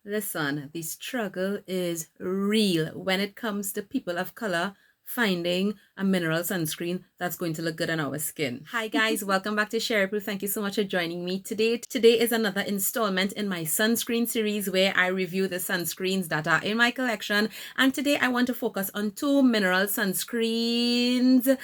Listen, the struggle is real when it comes to people of color finding a mineral sunscreen that's going to look good on our skin. Hi guys, welcome back to Sheri. Thank you so much for joining me today. Today is another installment in my sunscreen series where I review the sunscreens that are in my collection. And today I want to focus on two mineral sunscreens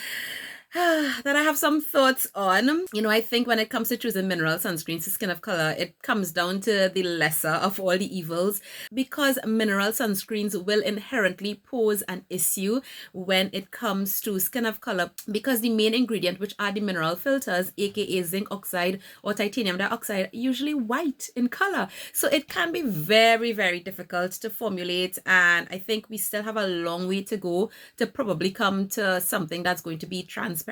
that I have some thoughts on. You know, I think when it comes to choosing mineral sunscreens to skin of color, it comes down to the lesser of all the evils, because mineral sunscreens will inherently pose an issue when it comes to skin of color, because the main ingredient, which are the mineral filters, aka zinc oxide or titanium dioxide, are usually white in color. So it can be very, very difficult to formulate, and I think we still have a long way to go to probably come to something that's going to be transparent,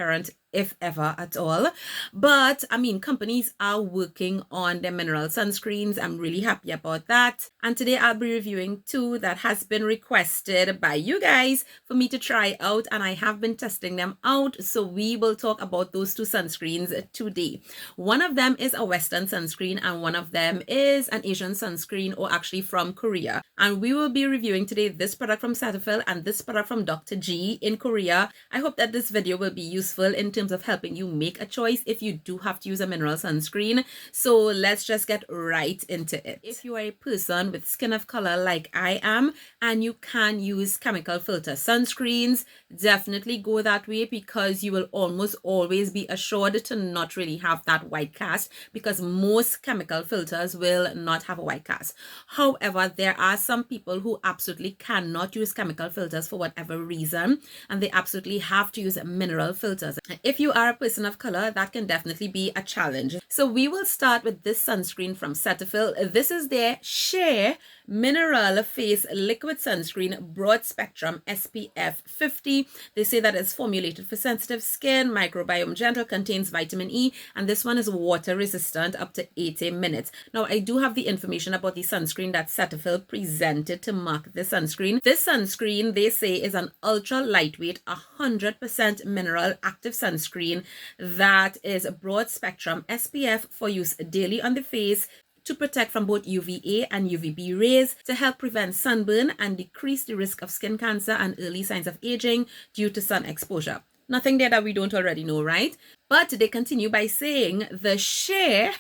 if ever at all. But I mean, companies are working on their mineral sunscreens. I'm really happy about that. And today I'll be reviewing two that has been requested by you guys for me to try out, and I have been testing them out. So we will talk about those two sunscreens today. One of them is a Western sunscreen and one of them is an Asian sunscreen, or actually from Korea. And we will be reviewing today this product from Cetaphil and this product from Dr. G in Korea. I hope that this video will be useful in terms of helping you make a choice if you do have to use a mineral sunscreen. So let's just get right into it. If you are a person with skin of color like I am and you can use chemical filter sunscreens, definitely go that way, because you will almost always be assured to not really have that white cast, because most chemical filters will not have a white cast. However, there are some people who absolutely cannot use chemical filters for whatever reason, and they absolutely have to use mineral filters. If you are a person of color, that can definitely be a challenge. So we will start with this sunscreen from Cetaphil. This is their Share Mineral Face Liquid Sunscreen Broad Spectrum SPF 50. They say that it's formulated for sensitive skin, microbiome gentle, contains vitamin E, and this one is water resistant up to 80 minutes. Now, I do have the information about the sunscreen that Cetaphil presented to market this sunscreen. This sunscreen, they say, is an ultra lightweight, 100% mineral active sunscreen that is broad spectrum SPF for use daily on the face, to protect from both UVA and UVB rays, to help prevent sunburn and decrease the risk of skin cancer and early signs of aging due to sun exposure. Nothing there that we don't already know, right? But they continue by saying the Share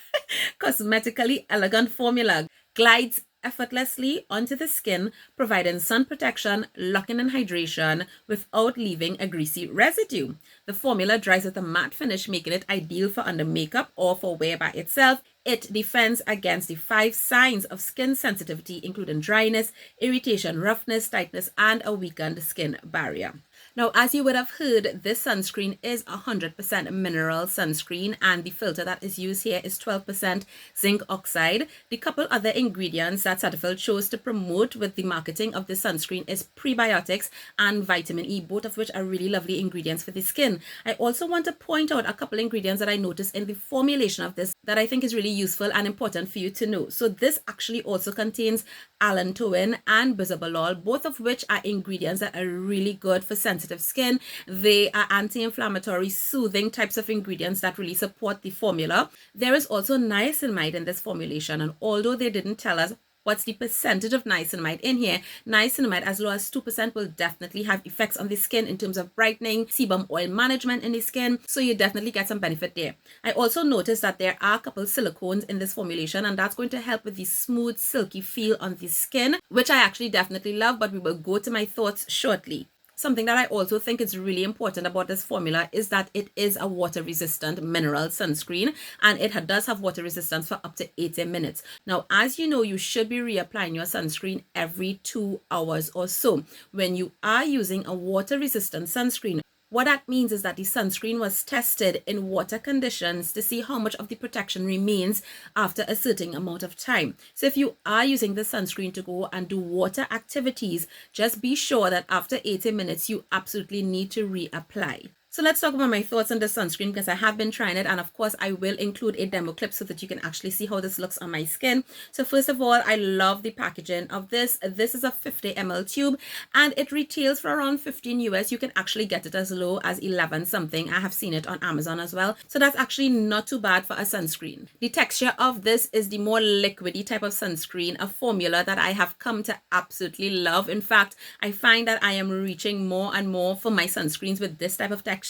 cosmetically elegant formula glides effortlessly onto the skin, providing sun protection, locking in hydration without leaving a greasy residue. The formula dries with a matte finish, making it ideal for under makeup or for wear by itself. It defends against the 5 signs of skin sensitivity, including dryness, irritation, roughness, tightness, and a weakened skin barrier. Now, as you would have heard, this sunscreen is 100% mineral sunscreen, and the filter that is used here is 12% zinc oxide. The couple other ingredients that Cetaphil chose to promote with the marketing of this sunscreen is prebiotics and vitamin E, both of which are really lovely ingredients for the skin. I also want to point out a couple ingredients that I noticed in the formulation of this that I think is really useful and important for you to know. So this actually also contains allantoin and bisabolol, both of which are ingredients that are really good for sensitive skin. They are anti-inflammatory, soothing types of ingredients that really support the formula. There is also niacinamide in this formulation, and although they didn't tell us what's the percentage of niacinamide in here, niacinamide as low as 2% will definitely have effects on the skin in terms of brightening, sebum oil management in the skin, so you definitely get some benefit there. I also noticed that there are a couple silicones in this formulation, and that's going to help with the smooth, silky feel on the skin, which I actually definitely love, but we will go to my thoughts shortly. Something that I also think is really important about this formula is that it is a water-resistant mineral sunscreen, and it does have water resistance for up to 80 minutes. Now, as you know, you should be reapplying your sunscreen every 2 hours or so. When you are using a water-resistant sunscreen, what that means is that the sunscreen was tested in water conditions to see how much of the protection remains after a certain amount of time. So if you are using the sunscreen to go and do water activities, just be sure that after 80 minutes, you absolutely need to reapply. So let's talk about my thoughts on this sunscreen because I have been trying it, and of course I will include a demo clip so that you can actually see how this looks on my skin. So first of all, I love the packaging of this. This is a 50 ml tube and it retails for around 15 US. You can actually get it as low as 11 something. I have seen it on Amazon as well. So that's actually not too bad for a sunscreen. The texture of this is the more liquidy type of sunscreen, a formula that I have come to absolutely love. In fact, I find that I am reaching more and more for my sunscreens with this type of texture,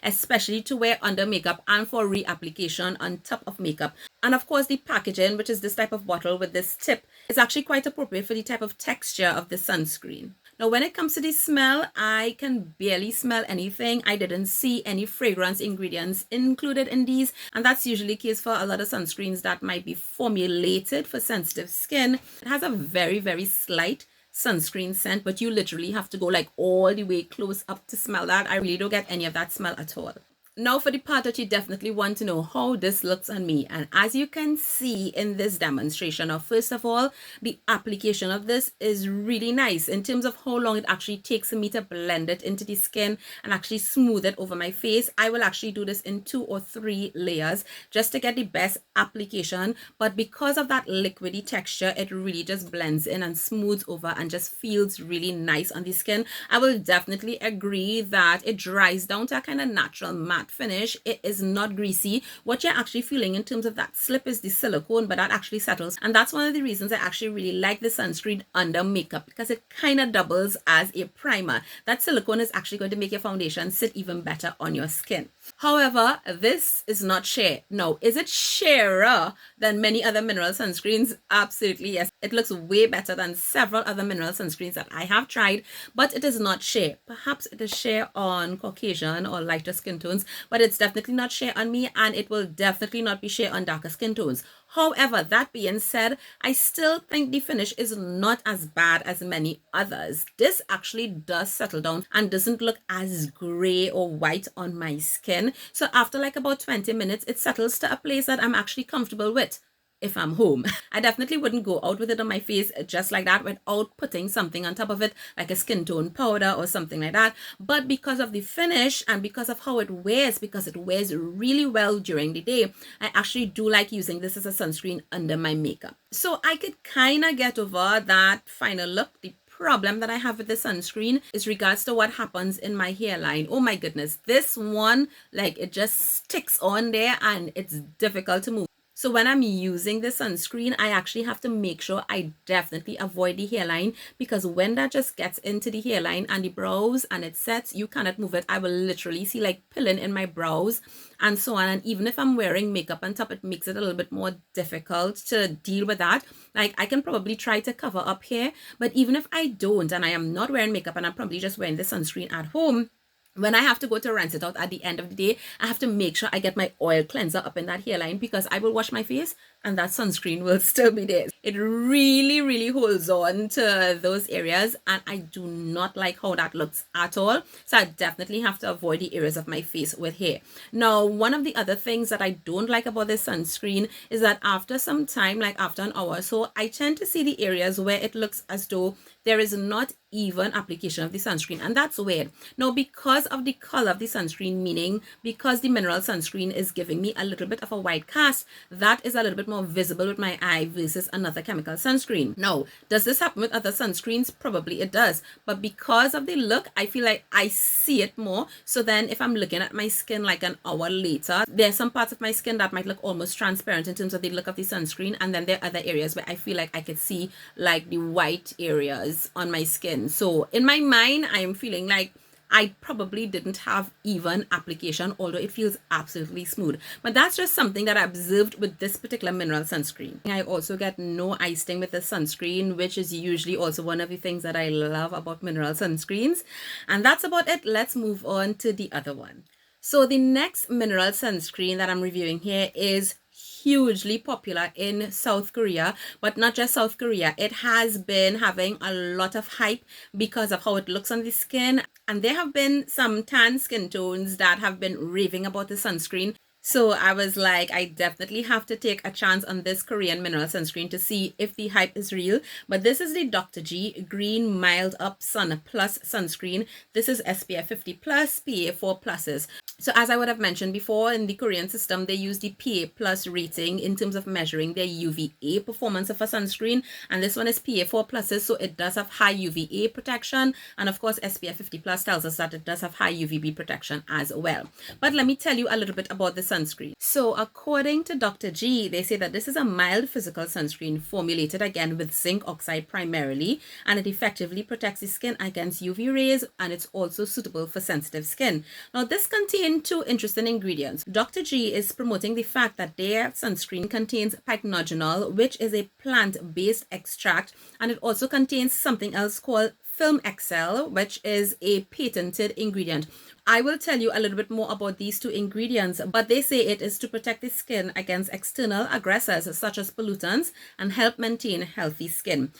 especially to wear under makeup and for reapplication on top of makeup. And of course, the packaging, which is this type of bottle with this tip, is actually quite appropriate for the type of texture of the sunscreen. Now, when it comes to the smell, I can barely smell anything. I didn't see any fragrance ingredients included in these, and that's usually the case for a lot of sunscreens that might be formulated for sensitive skin. It has a very, very slight sunscreen scent, but you literally have to go like all the way close up to smell that. I really don't get any of that smell at all. Now for the part that you definitely want to know how this looks on me, and as you can see in this demonstration, now first of all, the application of this is really nice in terms of how long it actually takes for me to blend it into the skin and actually smooth it over my face. I will actually do this in 2 or 3 layers just to get the best application, but because of that liquidy texture, it really just blends in and smooths over and just feels really nice on the skin. I will definitely agree that it dries down to a kind of natural matte finish. It is not greasy. What you're actually feeling in terms of that slip is the silicone, but that actually settles, and that's one of the reasons I actually really like the sunscreen under makeup, because it kind of doubles as a primer. That silicone is actually going to make your foundation sit even better on your skin. However, this is not sheer. No, is it sheerer than many other mineral sunscreens? Absolutely yes. It looks way better than several other mineral sunscreens that I have tried, but it is not sheer. Perhaps it is sheer on Caucasian or lighter skin tones, but it's definitely not sheer on me, and it will definitely not be sheer on darker skin tones. However, that being said, I still think the finish is not as bad as many others. This actually does settle down and doesn't look as gray or white on my skin. So after like about 20 minutes, it settles to a place that I'm actually comfortable with. If I'm home, I definitely wouldn't go out with it on my face just like that without putting something on top of it, like a skin tone powder or something like that. But because of the finish and because of how it wears, because it wears really well during the day, I actually do like using this as a sunscreen under my makeup. So I could kind of get over that final look. The problem that I have with the sunscreen is regards to what happens in my hairline. Oh my goodness, this one, like, it just sticks on there and it's difficult to move. So when I'm using the sunscreen, I actually have to make sure I definitely avoid the hairline, because when that just gets into the hairline and the brows and it sets, you cannot move it. I will literally see like pilling in my brows and so on. And even if I'm wearing makeup on top, it makes it a little bit more difficult to deal with that. Like, I can probably try to cover up here, but even if I don't and I am not wearing makeup and I'm probably just wearing the sunscreen at home, when I have to go to rinse it out at the end of the day, I have to make sure I get my oil cleanser up in that hairline, because I will wash my face and that sunscreen will still be there. It really, really holds on to those areas, and I do not like how that looks at all. So I definitely have to avoid the areas of my face with hair. Now, one of the other things that I don't like about this sunscreen is that after some time, like after an hour or so, I tend to see the areas where it looks as though there is not even application of the sunscreen, and that's weird. Now, because of the color of the sunscreen, meaning because the mineral sunscreen is giving me a little bit of a white cast, that is a little bit more visible with my eye versus another chemical sunscreen. Now, does this happen with other sunscreens? Probably it does, but because of the look, I feel like I see it more. So then if I'm looking at my skin like an hour later, there's some parts of my skin that might look almost transparent in terms of the look of the sunscreen, and then there are other areas where I feel like I could see like the white areas on my skin. So in my mind, I am feeling like I probably didn't have even application, although it feels absolutely smooth. But that's just something that I observed with this particular mineral sunscreen. I also get no eye sting with the sunscreen, which is usually also one of the things that I love about mineral sunscreens. And that's about it. Let's move on to the other one. So the next mineral sunscreen that I'm reviewing here is hugely popular in South Korea, but not just South Korea. It has been having a lot of hype because of how it looks on the skin, and there have been some tan skin tones that have been raving about the sunscreen. So I was like, I definitely have to take a chance on this Korean mineral sunscreen to see if the hype is real. But this is the Dr. G Green Mild Up Sun Plus sunscreen. This is SPF 50 plus, PA 4 pluses. So as I would have mentioned before, in the Korean system, they use the PA plus rating in terms of measuring their UVA performance of a sunscreen. And this one is PA 4 pluses, so it does have high UVA protection. And of course, SPF 50 plus tells us that it does have high UVB protection as well. But let me tell you a little bit about the sunscreen. So according to Dr. G, they say that this is a mild physical sunscreen formulated again with zinc oxide primarily, and it effectively protects the skin against UV rays, and it's also suitable for sensitive skin. Now this contains two interesting ingredients. Dr. G is promoting the fact that their sunscreen contains pycnogenol, which is a plant-based extract, and it also contains something else called Film Excel, which is a patented ingredient. I will tell you a little bit more about these two ingredients, but they say it is to protect the skin against external aggressors such as pollutants and help maintain healthy skin.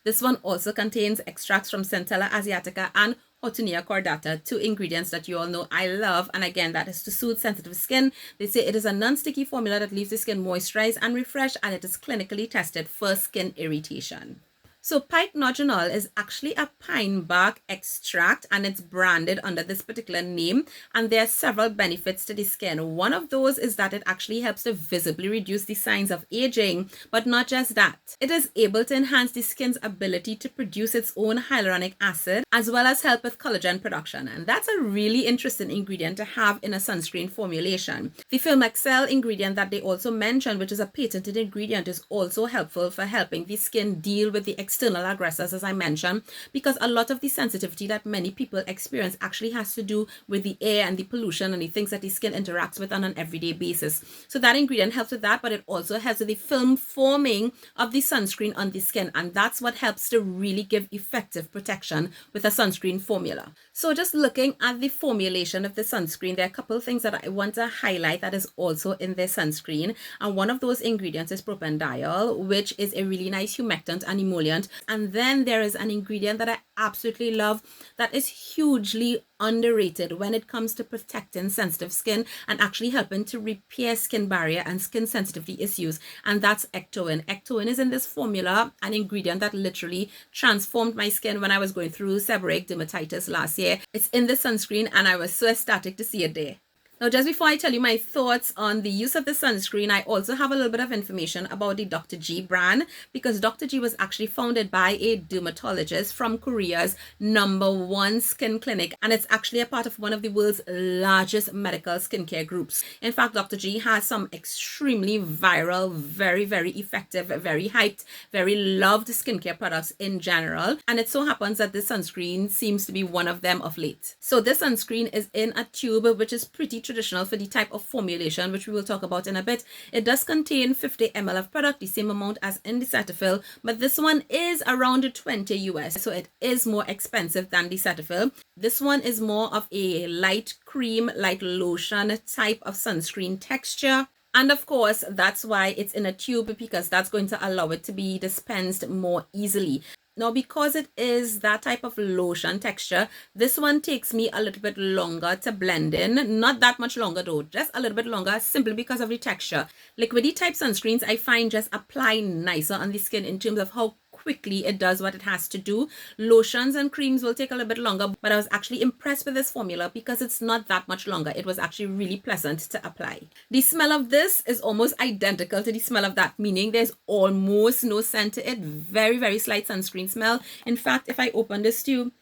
This one also contains extracts from Centella asiatica and Houttuynia cordata, two ingredients that you all know I love, and again, that is to soothe sensitive skin. They say it is a non-sticky formula that leaves the skin moisturized and refreshed, and it is clinically tested for skin irritation. So pycnogenol is actually a pine bark extract, and it's branded under this particular name, and there are several benefits to the skin. One of those is that it actually helps to visibly reduce the signs of aging, but not just that. It is able to enhance the skin's ability to produce its own hyaluronic acid, as well as help with collagen production, and that's a really interesting ingredient to have in a sunscreen formulation. The Film Excel ingredient that they also mentioned, which is a patented ingredient, is also helpful for helping the skin deal with the external aggressors, as I mentioned, because a lot of the sensitivity that many people experience actually has to do with the air and the pollution and the things that the skin interacts with on an everyday basis. So that ingredient helps with that, but it also helps with the film forming of the sunscreen on the skin, and that's what helps to really give effective protection with a sunscreen formula. So just looking at the formulation of the sunscreen, there are a couple of things that I want to highlight that is also in their sunscreen, and one of those ingredients is propanediol, which is a really nice humectant and emollient. And then there is an ingredient that I absolutely love that is hugely underrated when it comes to protecting sensitive skin and actually helping to repair skin barrier and skin sensitivity issues, and that's ectoin. Ectoin is in this formula, an ingredient that literally transformed my skin when I was going through seborrheic dermatitis last year. It's in the sunscreen, and I was so ecstatic to see it there. Now, just before I tell you my thoughts on the use of the sunscreen, I also have a little bit of information about the Dr. G brand, because Dr. G was actually founded by a dermatologist from Korea's #1 skin clinic, and it's actually a part of one of the world's largest medical skincare groups. In fact, Dr. G has some extremely viral, very, very effective, very hyped, very loved skincare products in general, and it so happens that this sunscreen seems to be one of them of late. So this sunscreen is in a tube, which is pretty traditional for the type of formulation, which we will talk about in a bit. It does contain 50 ml of product, the same amount as in the Cetaphil, but this one is around 20 US, so it is more expensive than the Cetaphil. This one is more of a light cream, light lotion type of sunscreen texture. And of course, that's why it's in a tube, because that's going to allow it to be dispensed more easily. Now, because it is that type of lotion texture, this one takes me a little bit longer to blend in. Not that much longer though, just a little bit longer, simply because of the texture. Liquidy type sunscreens, I find just apply nicer on the skin in terms of how quickly it does what it has to do. Lotions and creams will take a little bit longer, but I was actually impressed with this formula because it's not that much longer. It was actually really pleasant to apply. The smell of this is almost identical to the smell of that, meaning there's almost no scent to it. Very, very slight sunscreen smell. In fact, if I open this tube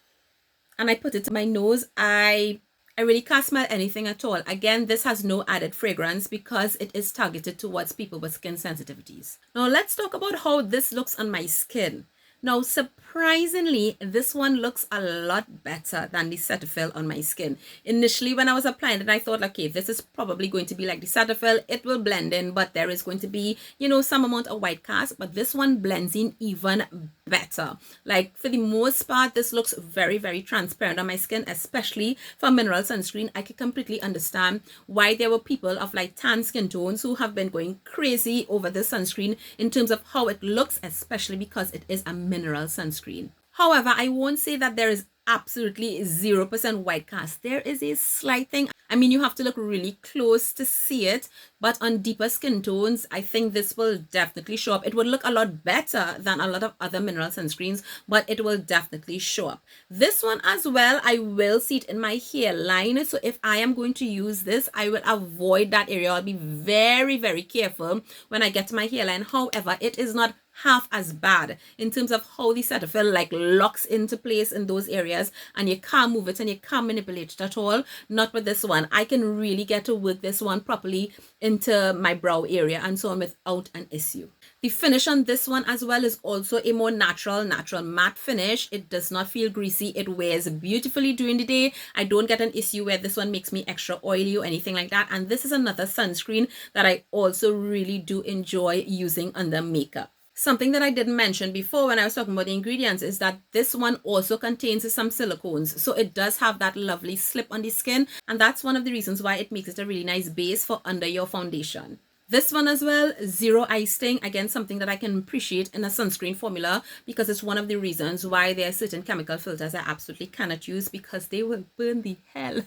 and I put it to my nose, I really can't smell anything at all. Again, this has no added fragrance because it is targeted towards people with skin sensitivities. Now, let's talk about how this looks on my skin. Now, surprisingly, this one looks a lot better than the Cetaphil on my skin. Initially, when I was applying it, I thought, okay, this is probably going to be like the Cetaphil. It will blend in, but there is going to be, some amount of white cast. But this one blends in even better. Like, for the most part, this looks very, very transparent on my skin, especially for mineral sunscreen. I could completely understand why there were people of like tan skin tones who have been going crazy over this sunscreen in terms of how it looks, especially because it is a mineral sunscreen. However, I won't say that there is absolutely 0% white cast. There is a slight thing. I mean, you have to look really close to see it, but on deeper skin tones, I think this will definitely show up. It would look a lot better than a lot of other mineral sunscreens, but it will definitely show up. This one as well, I will see it in my hairline. So if I am going to use this, I will avoid that area. I'll be very, very careful when I get to my hairline. However, it is not half as bad in terms of how the Cetaphil like locks into place in those areas and you can't move it and you can't manipulate it at all. Not with this one. I can really get to work this one properly into my brow area and so on without an issue. The finish on this one as well is also a more natural matte finish. It does not feel greasy. It wears beautifully during the day. I don't get an issue where this one makes me extra oily or anything like that. And this is another sunscreen that I also really do enjoy using under makeup. Something that I didn't mention before when I was talking about the ingredients is that this one also contains some silicones. So it does have that lovely slip on the skin. And that's one of the reasons why it makes it a really nice base for under your foundation. This one as well, zero eye sting. Again, something that I can appreciate in a sunscreen formula because it's one of the reasons why there are certain chemical filters I absolutely cannot use because they will burn the hell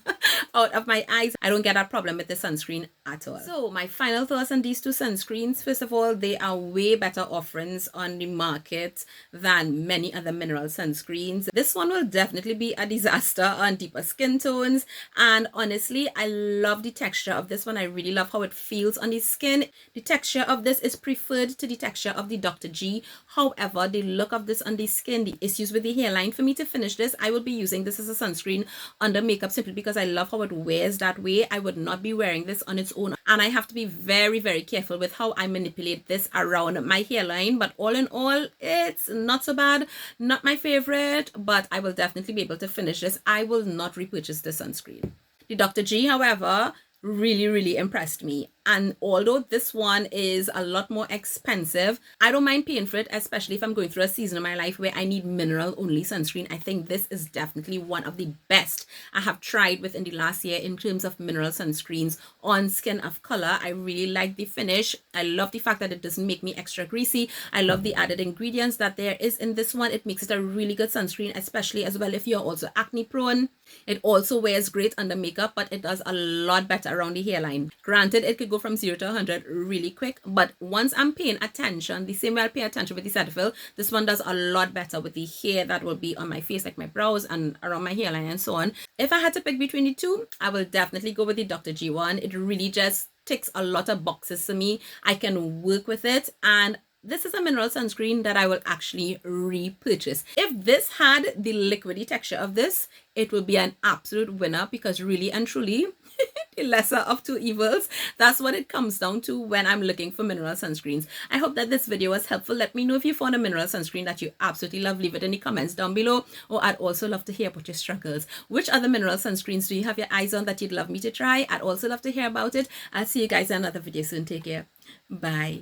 out of my eyes. I don't get that problem with the sunscreen at all. So my final thoughts on these two sunscreens. First of all, they are way better offerings on the market than many other mineral sunscreens. This one will definitely be a disaster on deeper skin tones. And honestly, I love the texture of this one. I really love how it feels on the skin. The texture of this is preferred to the texture of the Dr. G. However, the look of this on the skin, the issues with the hairline, for me to finish this, I will be using this as a sunscreen under makeup simply because I love how it wears that way. I would not be wearing this on its own. And I have to be very, very careful with how I manipulate this around my hairline. But all in all, it's not so bad. Not my favorite, but I will definitely be able to finish this. I will not repurchase the sunscreen. The Dr. G, however, really impressed me. And although this one is a lot more expensive, I don't mind paying for it, especially if I'm going through a season of my life where I need mineral only sunscreen. I think this is definitely one of the best I have tried within the last year in terms of mineral sunscreens on skin of color. I really like the finish. I love the fact that it doesn't make me extra greasy. I love the added ingredients that there is in this one. It makes it a really good sunscreen, especially as well if you're also acne prone. It also wears great under makeup, but it does a lot better around the hairline. Granted, it could go from 0 to 100 really quick, but once I'm paying attention, the same way I'll pay attention with the Cetaphil, this one does a lot better with the hair that will be on my face, like my brows and around my hairline and so on. If I had to pick between the two, I will definitely go with the Dr. G one. It really just ticks a lot of boxes for me. I can work with it, and this is a mineral sunscreen that I will actually repurchase. If this had the liquidy texture of this, it will be an absolute winner because really and truly, the lesser of two evils. That's what it comes down to when I'm looking for mineral sunscreens. I hope that this video was helpful. Let me know if you found a mineral sunscreen that you absolutely love. Leave it in the comments down below. Or I'd also love to hear about your struggles. Which other mineral sunscreens do you have your eyes on that you'd love me to try? I'd also love to hear about it. I'll see you guys in another video soon. Take care. Bye.